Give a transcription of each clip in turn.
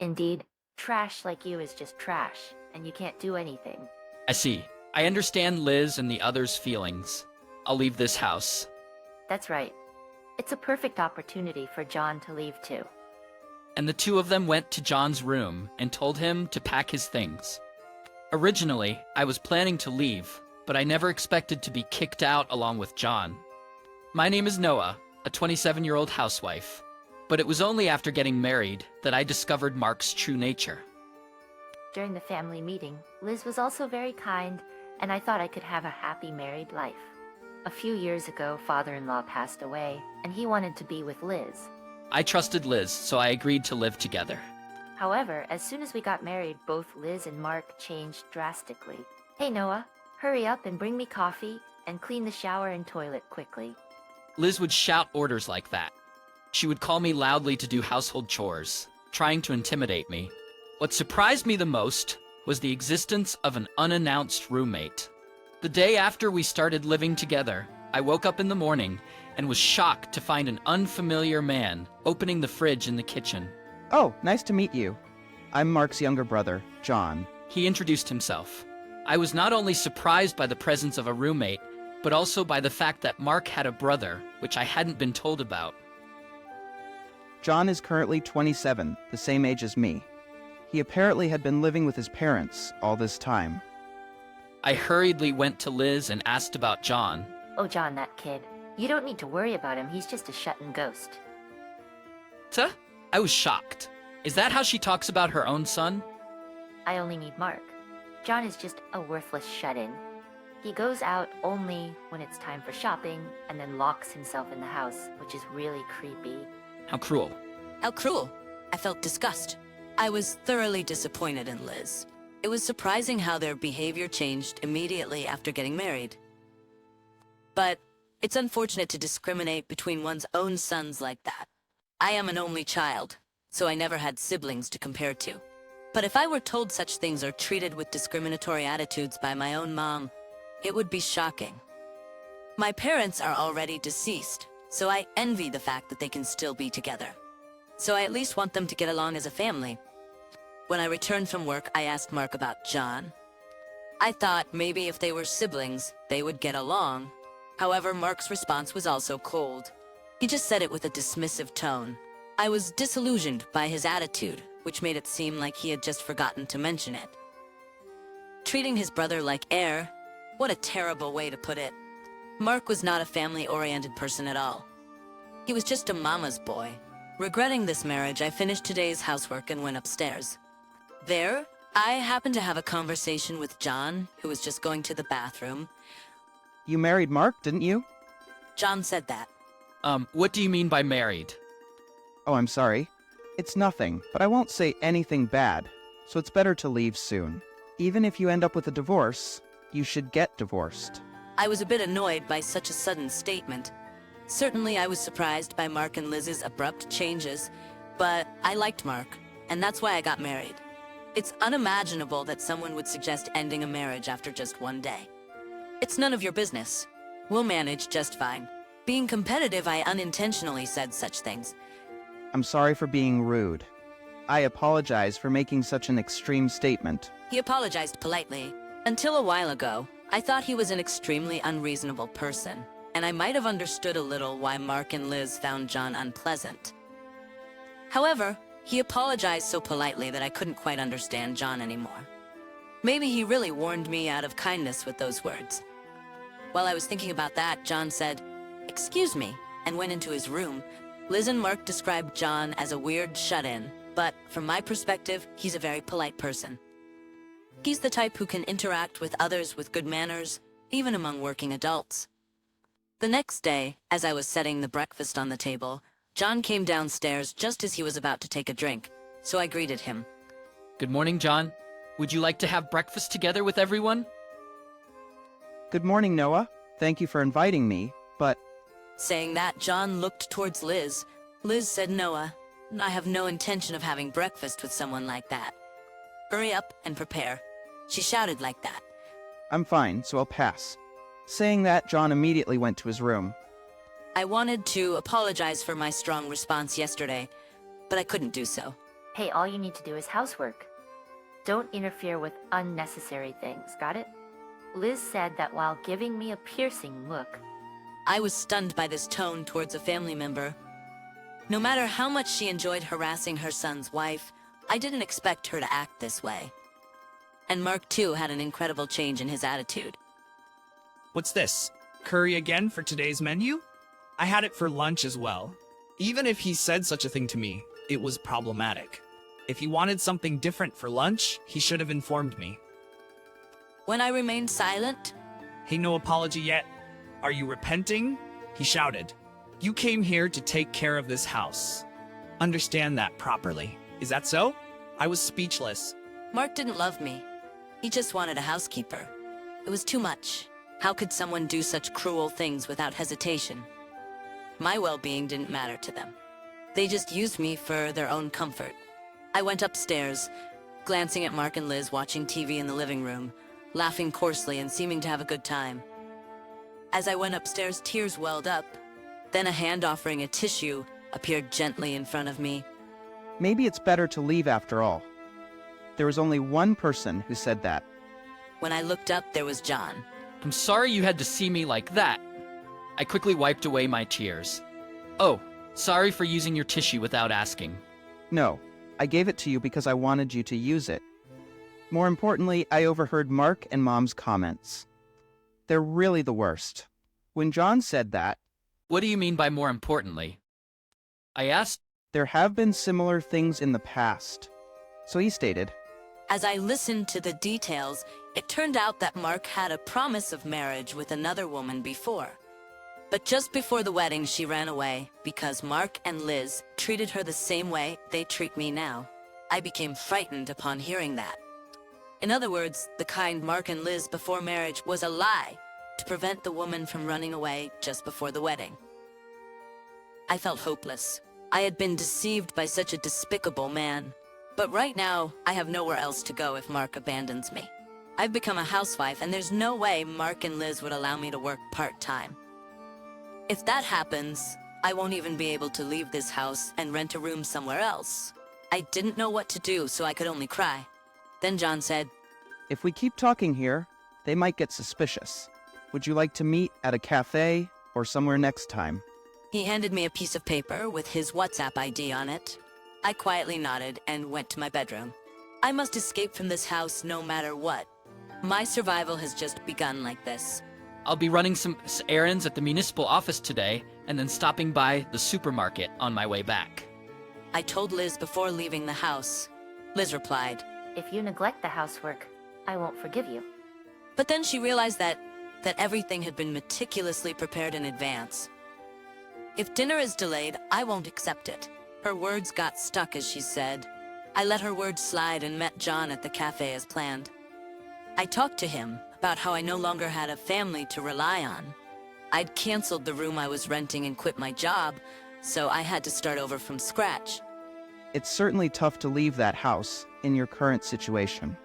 Indeed, trash like you is just trash, and you can't do anything. I see. I understand Liz and the others' feelings. I'll leave this house. That's right. It's a perfect opportunity for John to leave too. And the two of them went to John's room and told him to pack his things. Originally, I was planning to leave, but I never expected to be kicked out along with John. My name is Noah, a 27-year-old housewife, but it was only after getting married that I discovered Mark's true nature. During the family meeting, Liz was also very kind, and I thought I could have a happy married life. A few years ago, father-in-law passed away, and he wanted to be with Liz. I trusted Liz, so I agreed to live together. However, as soon as we got married, both Liz and Mark changed drastically. Hey Noah, hurry up and bring me coffee, and clean the shower and toilet quickly. Liz would shout orders like that. She would call me loudly to do household chores, trying to intimidate me. What surprised me the most was the existence of an unannounced roommate. The day after we started living together, I woke up in the morning and was shocked to find an unfamiliar man opening the fridge in the kitchen. Oh, nice to meet you. I'm Mark's younger brother, John. He introduced himself. I was not only surprised by the presence of a roommate, but also by the fact that Mark had a brother, which I hadn't been told about. John is currently 27, the same age as me. He apparently had been living with his parents all this time. I hurriedly went to Liz and asked about John. Oh John, that kid. You don't need to worry about him, he's just a shut-in ghost. Tuh? I was shocked. Is that how she talks about her own son? I only need Mark. John is just a worthless shut-in. He goes out only when it's time for shopping, and then locks himself in the house, which is really creepy. How cruel. How cruel. I felt disgust. I was thoroughly disappointed in Liz. It was surprising how their behavior changed immediately after getting married. But it's unfortunate to discriminate between one's own sons like that. I am an only child, so I never had siblings to compare to. But if I were told such things are treated with discriminatory attitudes by my own mom, it would be shocking. My parents are already deceased, so I envy the fact that they can still be together. So I at least want them to get along as a family. When I returned from work, I asked Mark about John. I thought maybe if they were siblings, they would get along. However, Mark's response was also cold. He just said it with a dismissive tone. I was disillusioned by his attitude, which made it seem like he had just forgotten to mention it. Treating his brother like heir, what a terrible way to put it. Mark was not a family-oriented person at all. He was just a mama's boy. Regretting this marriage, I finished today's housework and went upstairs. There, I happened to have a conversation with John, who was just going to the bathroom. You married Mark, didn't you? John said that. What do you mean by married? Oh, I'm sorry. It's nothing, but I won't say anything bad, so it's better to leave soon. Even if you end up with a divorce, you should get divorced. I was a bit annoyed by such a sudden statement. Certainly I was surprised by Mark and Liz's abrupt changes, but I liked Mark, and that's why I got married. It's unimaginable that someone would suggest ending a marriage after just one day. It's none of your business. We'll manage just fine. Being competitive, I unintentionally said such things. I'm sorry for being rude. I apologize for making such an extreme statement. He apologized politely. Until a while ago, I thought he was an extremely unreasonable person, and I might have understood a little why Mark and Liz found John unpleasant. However, he apologized so politely that I couldn't quite understand John anymore. Maybe he really warned me out of kindness with those words. While I was thinking about that, John said, "Excuse me," and went into his room. Liz and Mark described John as a weird shut-in, but from my perspective, he's a very polite person. He's the type who can interact with others with good manners, even among working adults. The next day, as I was setting the breakfast on the table, John came downstairs just as he was about to take a drink, so I greeted him. Good morning, John. Would you like to have breakfast together with everyone? Good morning, Noah. Thank you for inviting me, but... Saying that, John looked towards Liz. Liz said, "Noah, I have no intention of having breakfast with someone like that. Hurry up and prepare." She shouted like that. I'm fine, so I'll pass. Saying that, John immediately went to his room. I wanted to apologize for my strong response yesterday, but I couldn't do so. Hey, all you need to do is housework. Don't interfere with unnecessary things, got it? Liz said that while giving me a piercing look. I was stunned by this tone towards a family member. No matter how much she enjoyed harassing her son's wife, I didn't expect her to act this way. And Mark, too, had an incredible change in his attitude. What's this? Curry again for today's menu? I had it for lunch as well. Even if he said such a thing to me, it was problematic. If he wanted something different for lunch, he should have informed me. When I remained silent, Hey, no apology yet. Are you repenting? He shouted. You came here to take care of this house. Understand that properly. Is that so? I was speechless. Mark didn't love me. He just wanted a housekeeper. It was too much. How could someone do such cruel things without hesitation? My well-being didn't matter to them. They just used me for their own comfort. I went upstairs, glancing at Mark and Liz watching TV in the living room, laughing coarsely and seeming to have a good time. As I went upstairs, tears welled up. Then a hand offering a tissue appeared gently in front of me. Maybe it's better to leave after all. There was only one person who said that. When I looked up, there was John. I'm sorry you had to see me like that. I quickly wiped away my tears. Oh, sorry for using your tissue without asking. No, I gave it to you because I wanted you to use it. More importantly, I overheard Mark and Mom's comments. They're really the worst. When John said that, What do you mean by more importantly? I asked. there have been similar things in the past. So he stated, As I listened to the details, it turned out that Mark had a promise of marriage with another woman before. But just before the wedding, she ran away because Mark and Liz treated her the same way they treat me now. I became frightened upon hearing that. In other words, the kind Mark and Liz before marriage was a lie to prevent the woman from running away just before the wedding. I felt hopeless. I had been deceived by such a despicable man. But right now, I have nowhere else to go if Mark abandons me. I've become a housewife, and there's no way Mark and Liz would allow me to work part-time. If that happens, I won't even be able to leave this house and rent a room somewhere else. I didn't know what to do, so I could only cry. Then John said, if we keep talking here, they might get suspicious. Would you like to meet at a cafe or somewhere next time? He handed me a piece of paper with his WhatsApp ID on it. I quietly nodded and went to my bedroom. I must escape from this house no matter what. My survival has just begun like this. I'll be running some errands at the municipal office today and then stopping by the supermarket on my way back. I told Liz before leaving the house. Liz replied, If you neglect the housework, I won't forgive you. but then she realized that everything had been meticulously prepared in advance. If dinner is delayed, I won't accept it. Her words got stuck as she said. I let her words slide and met John at the cafe as planned. I talked to him about how I no longer had a family to rely on. I'd canceled the room I was renting and quit my job, so I had to start over from scratch. It's certainly tough to leave that house in your current situation.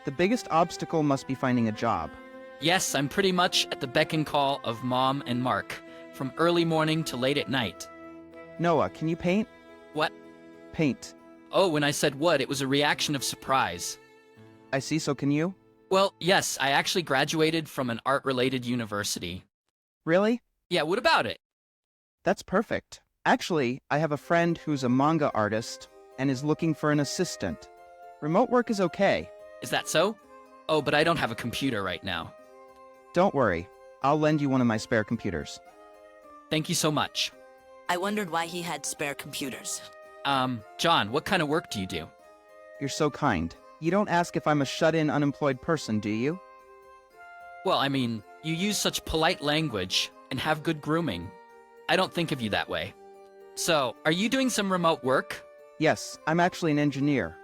The biggest obstacle must be finding a job. Yes, I'm pretty much at the beck and call of Mom and Mark, from early morning to late at night. Noah, can you paint? What? Paint. Oh, when I said what, it was a reaction of surprise. I see, so can you? Well, yes, I actually graduated from an art-related university. Really? Yeah, what about it? That's perfect. Actually, I have a friend who's a manga artist and is looking for an assistant. Remote work is okay. Is that so? Oh, but I don't have a computer right now. Don't worry. I'll lend you one of my spare computers. Thank you so much. I wondered why he had spare computers. John, what kind of work do you do? You're so kind. You don't ask if I'm a shut-in unemployed person, do you? Well, I mean, you use such polite language and have good grooming. I don't think of you that way. So, are you doing some remote work? Yes, I'm actually an engineer.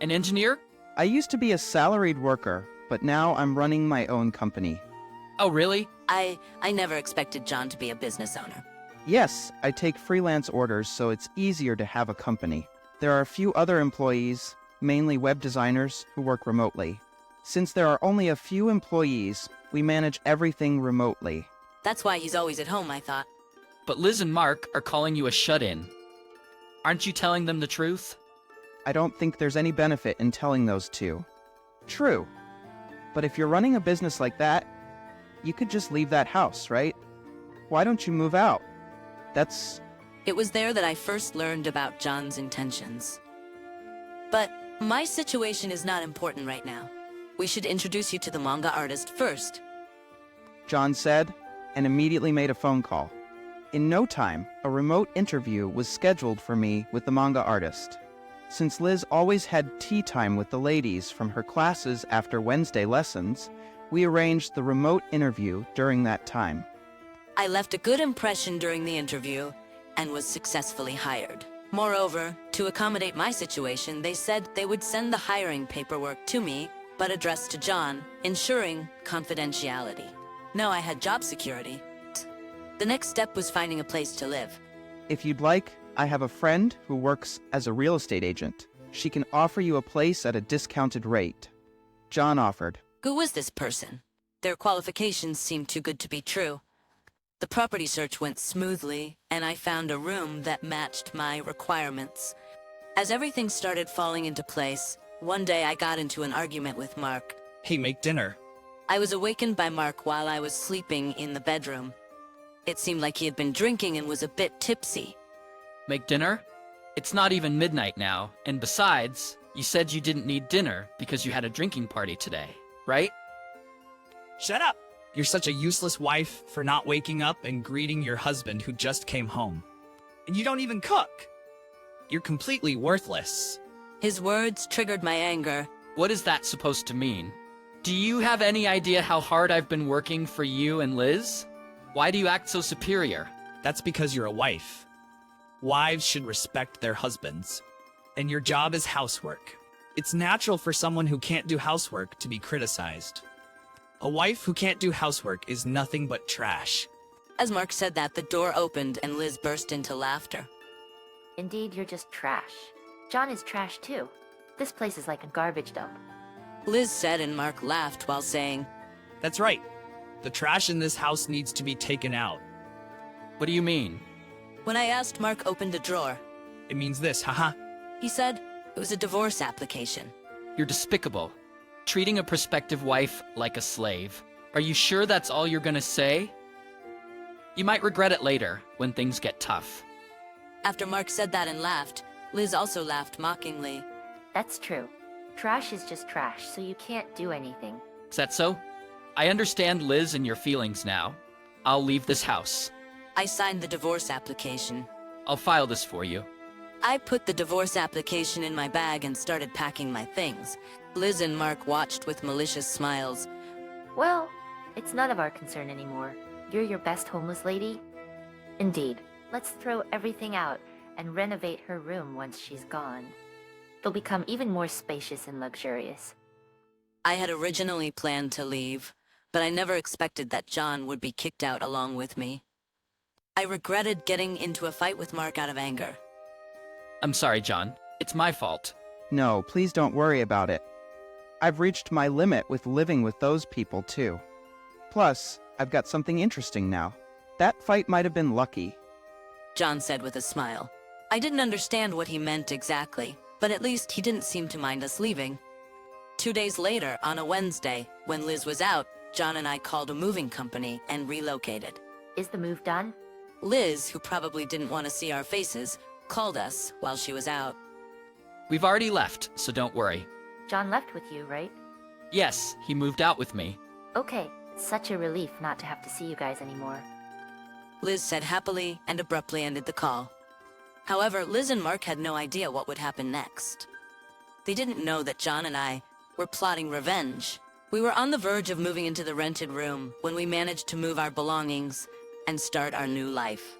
An engineer? I used to be a salaried worker, but now I'm running my own company. Oh, really? I never expected John to be a business owner. Yes, I take freelance orders, so it's easier to have a company. There are a few other employees, mainly web designers, who work remotely. Since there are only a few employees, we manage everything remotely. That's why he's always at home, I thought. But Liz and Mark are calling you a shut-in. Aren't you telling them the truth? I don't think there's any benefit in telling those two. True. But if you're running a business like that, you could just leave that house, right? Why don't you move out? It was there that I first learned about John's intentions. But my situation is not important right now. We should introduce you to the manga artist first. John said, and immediately made a phone call. In no time, a remote interview was scheduled for me with the manga artist. Since Liz always had tea time with the ladies from her classes after Wednesday lessons, we arranged the remote interview during that time. I left a good impression during the interview and was successfully hired. Moreover, to accommodate my situation, they said they would send the hiring paperwork to me, but addressed to John, ensuring confidentiality. No, I had job security. The next step was finding a place to live. If you'd like, I have a friend who works as a real estate agent. She can offer you a place at a discounted rate. John offered. Who was this person? Their qualifications seemed too good to be true. The property search went smoothly, and I found a room that matched my requirements. As everything started falling into place, one day I got into an argument with Mark. Hey, make dinner. I was awakened by Mark while I was sleeping in the bedroom. It seemed like he had been drinking and was a bit tipsy. Make dinner? It's not even midnight now, and besides, you said you didn't need dinner because you had a drinking party today, right? Shut up! You're such a useless wife for not waking up and greeting your husband who just came home. And you don't even cook! You're completely worthless. His words triggered my anger. What is that supposed to mean? Do you have any idea how hard I've been working for you and Liz? Why do you act so superior? That's because you're a wife. Wives should respect their husbands. And your job is housework. It's natural for someone who can't do housework to be criticized. A wife who can't do housework is nothing but trash. As Mark said that, the door opened and Liz burst into laughter. Indeed, you're just trash. John is trash too. This place is like a garbage dump. Liz said, and Mark laughed while saying, That's right. The trash in this house needs to be taken out. What do you mean? When I asked, Mark opened a drawer. It means this, haha. He said it was a divorce application. You're despicable. Treating a prospective wife like a slave. Are you sure that's all you're gonna say? You might regret it later, when things get tough. After Mark said that and laughed, Liz also laughed mockingly. That's true. Trash is just trash, so you can't do anything. Is that so? I understand Liz and your feelings now. I'll leave this house. I signed the divorce application. I'll file this for you. I put the divorce application in my bag and started packing my things. Liz and Mark watched with malicious smiles. Well, it's none of our concern anymore. You're your best homeless lady? Indeed. Let's throw everything out and renovate her room once she's gone. They'll become even more spacious and luxurious. I had originally planned to leave, but I never expected that John would be kicked out along with me. I regretted getting into a fight with Mark out of anger. I'm sorry, John. It's my fault. No, please don't worry about it. I've reached my limit with living with those people, too. Plus, I've got something interesting now. That fight might have been lucky. John said with a smile. I didn't understand what he meant exactly, but at least he didn't seem to mind us leaving. 2 days later, on a Wednesday, when Liz was out, John and I called a moving company and relocated. Is the move done? Liz, who probably didn't want to see our faces, called us while she was out. We've already left, so don't worry. John left with you, right? Yes, he moved out with me. Okay, it's such a relief not to have to see you guys anymore. Liz said happily and abruptly ended the call. However, Liz and Mark had no idea what would happen next. They didn't know that John and I were plotting revenge. We were on the verge of moving into the rented room when we managed to move our belongings and start our new life.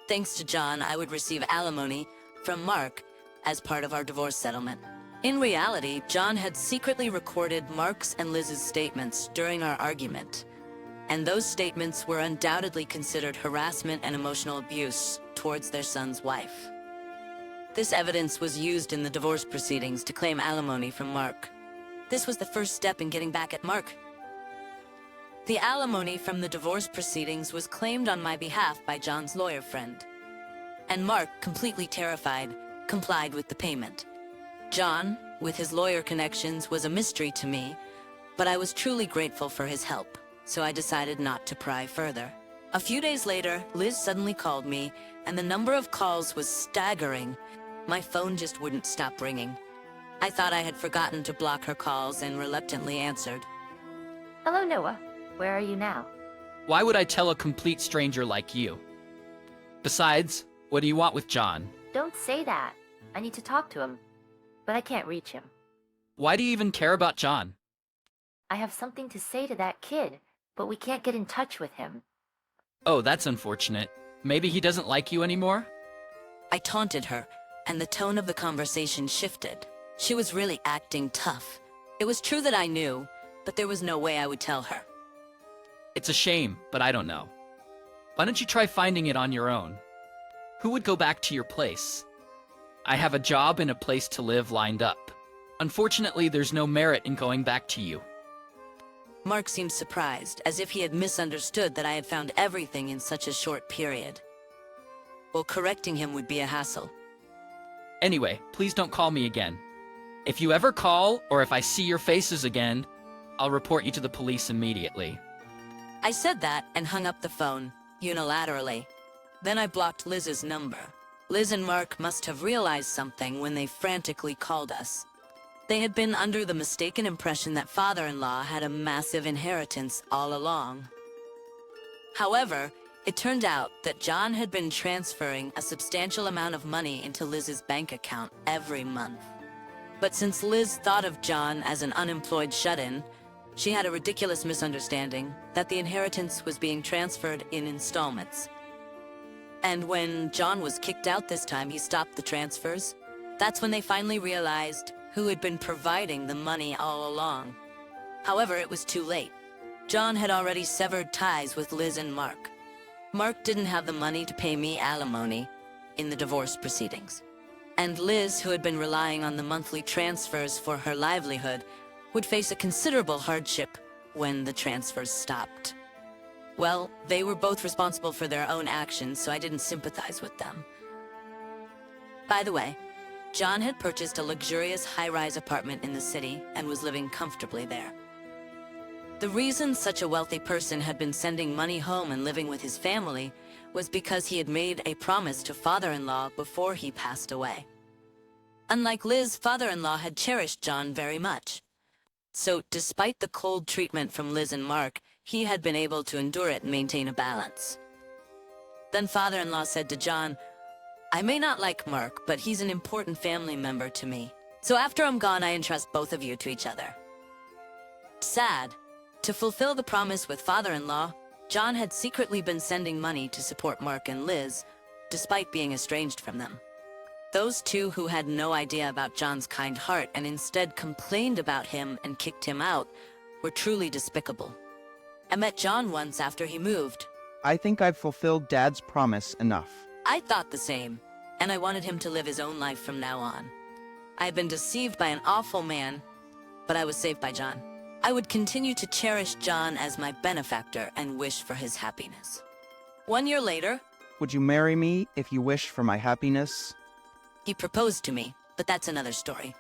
Thanks to John, I would receive alimony from Mark as part of our divorce settlement. In reality, John had secretly recorded Mark's and Liz's statements during our argument, and those statements were undoubtedly considered harassment and emotional abuse towards their son's wife. This evidence was used in the divorce proceedings to claim alimony from Mark. This was the first step in getting back at Mark. The alimony from the divorce proceedings was claimed on my behalf by John's lawyer friend. And Mark, completely terrified, complied with the payment. John, with his lawyer connections, was a mystery to me, but I was truly grateful for his help, so I decided not to pry further. A few days later, Liz suddenly called me, and the number of calls was staggering. My phone just wouldn't stop ringing. I thought I had forgotten to block her calls and reluctantly answered. Hello, Noah. Where are you now? Why would I tell a complete stranger like you? Besides, what do you want with John? Don't say that. I need to talk to him, but I can't reach him. Why do you even care about John? I have something to say to that kid, but we can't get in touch with him. Oh, that's unfortunate. Maybe he doesn't like you anymore? I taunted her, and the tone of the conversation shifted. She was really acting tough. It was true that I knew, but there was no way I would tell her. It's a shame, but I don't know. Why don't you try finding it on your own? Who would go back to your place? I have a job and a place to live lined up. Unfortunately, there's no merit in going back to you. Mark seemed surprised, as if he had misunderstood that I had found everything in such a short period. Well, correcting him would be a hassle. Anyway, please don't call me again. If you ever call, or if I see your faces again, I'll report you to the police immediately. I said that and hung up the phone, unilaterally. Then I blocked Liz's number. Liz and Mark must have realized something when they frantically called us. They had been under the mistaken impression that father-in-law had a massive inheritance all along. However, it turned out that John had been transferring a substantial amount of money into Liz's bank account every month. But since Liz thought of John as an unemployed shut-in, she had a ridiculous misunderstanding that the inheritance was being transferred in installments. And when John was kicked out this time, he stopped the transfers. That's when they finally realized who had been providing the money all along. However, it was too late. John had already severed ties with Liz and Mark. Mark didn't have the money to pay me alimony in the divorce proceedings. And Liz, who had been relying on the monthly transfers for her livelihood, would face a considerable hardship when the transfers stopped. Well, they were both responsible for their own actions, so I didn't sympathize with them. By the way, John had purchased a luxurious high-rise apartment in the city and was living comfortably there. The reason such a wealthy person had been sending money home and living with his family was because he had made a promise to father-in-law before he passed away. Unlike Liz, father-in-law had cherished John very much. So, despite the cold treatment from Liz and Mark, he had been able to endure it and maintain a balance. Then father-in-law said to John, "I may not like Mark, but he's an important family member to me. So after I'm gone, I entrust both of you to each other." Sad. To fulfill the promise with father-in-law, John had secretly been sending money to support Mark and Liz, despite being estranged from them. Those two who had no idea about John's kind heart and instead complained about him and kicked him out were truly despicable. I met John once after he moved. I think I've fulfilled Dad's promise enough. I thought the same, and I wanted him to live his own life from now on. I had been deceived by an awful man, but I was saved by John. I would continue to cherish John as my benefactor and wish for his happiness. 1 year later, Would you marry me if you wished for my happiness? he proposed to me, but that's another story.